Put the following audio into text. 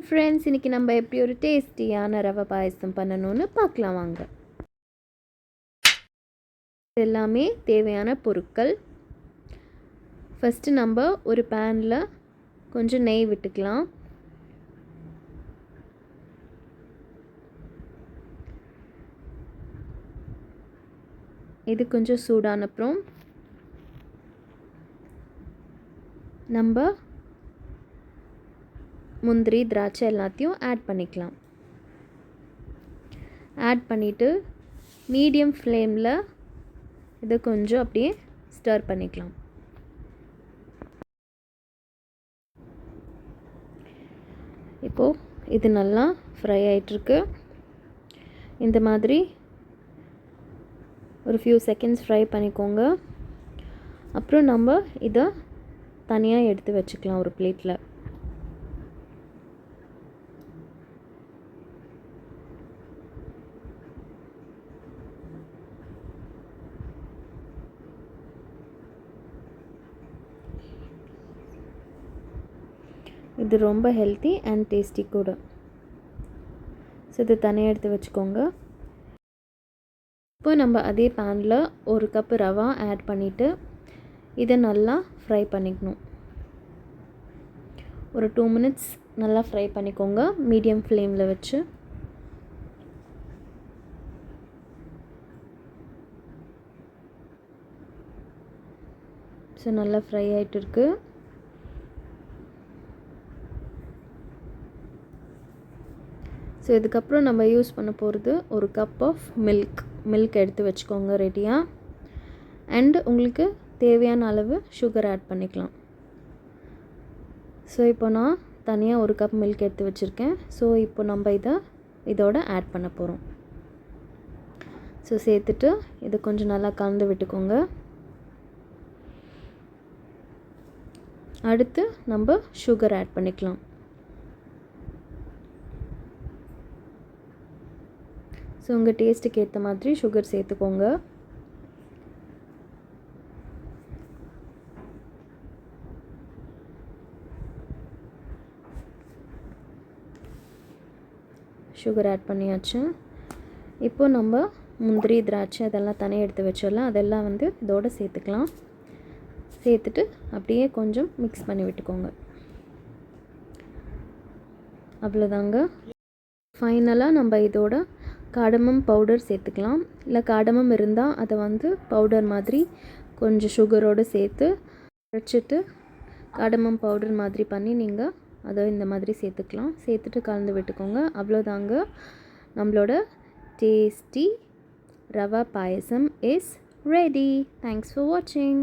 Friends, இன்றைக்கி நம்ம எப்படி ஒரு டேஸ்டியான ரவை பாயசம் பண்ணணும்னு பார்க்கலாம் வாங்க. எல்லாமே தேவையான பொருட்கள். ஃபஸ்ட்டு நம்ம ஒரு பேனில் கொஞ்சம் நெய் விட்டுக்கலாம். இது கொஞ்சம் சூடான அப்புறம் நம்ம முந்திரி திராட்சை எல்லாத்தையும் ஆட் பண்ணிக்கலாம். ஆட் பண்ணிவிட்டு மீடியம் ஃப்ளேமில் இதை கொஞ்சம் அப்படியே ஸ்டர் பண்ணிக்கலாம். இப்போது இது நல்லா ஃப்ரை ஆகிட்டுருக்கு. இந்த மாதிரி ஒரு ஃபியூ செகண்ட்ஸ் ஃப்ரை பண்ணிக்கோங்க. அப்புறம் நம்ம இதை தனியாக எடுத்து வச்சுக்கலாம் ஒரு பிளேட்டில். இது ரொம்ப ஹெல்த்தி அண்ட் டேஸ்டி கூட. ஸோ இது தனியாக எடுத்து வச்சுக்கோங்க. இப்போ நம்ம அதே பேனில் ஒரு கப் ரவா ஆட் பண்ணிவிட்டு இதை நல்லா ஃப்ரை பண்ணிக்கணும். ஒரு 2 மினிட்ஸ் நல்லா ஃப்ரை பண்ணிக்கோங்க மீடியம் ஃப்ளேமில் வச்சு. ஸோ நல்லா ஃப்ரை ஆகிட்டு இருக்குது. ஸோ இதுக்கப்புறம் நம்ம யூஸ் பண்ண போகிறது ஒரு கப் ஆஃப் மில்க் எடுத்து வச்சுக்கோங்க ரெடியாக. அண்ட் உங்களுக்கு தேவையான அளவு சுகர் ஆட் பண்ணிக்கலாம். ஸோ இப்போ நான் தனியாக ஒரு கப் மில்க் எடுத்து வச்சுருக்கேன். ஸோ இப்போ நம்ம இதோட ஆட் பண்ண போகிறோம். ஸோ சேர்த்துட்டு இதை கொஞ்சம் நல்லா கலந்து விட்டுக்கோங்க. அடுத்து நம்ம சுகர் ஆட் பண்ணிக்கலாம். ஸோ உங்கள் டேஸ்ட்டுக்கு ஏற்ற மாதிரி சுகர் சேர்த்துக்கோங்க. சுகர் ஆட் பண்ணியாச்சு. இப்போது நம்ம முந்திரி திராட்சை அதெல்லாம் தனியாக எடுத்து வச்சிடலாம். அதெல்லாம் இதோடு சேர்த்துக்கலாம். சேர்த்துட்டு அப்படியே கொஞ்சம் மிக்ஸ் பண்ணி விட்டுக்கோங்க. அவ்வளோதாங்க. ஃபைனலாக நம்ம இதோட காடமம் பவுடர் சேர்த்துக்கலாம். இல்லை காடமம் இருந்தால் அதை பவுடர் மாதிரி கொஞ்சம் சுகரோடு சேர்த்து அரைச்சிட்டு காடமம் பவுடர் மாதிரி பண்ணி நீங்கள் அதை இந்த மாதிரி சேர்த்துக்கலாம். சேர்த்துட்டு கலந்து விட்டுக்கோங்க. அவ்வளோதாங்க, நம்மளோட tasty rava payasam is ready. Thanks for வாட்சிங்.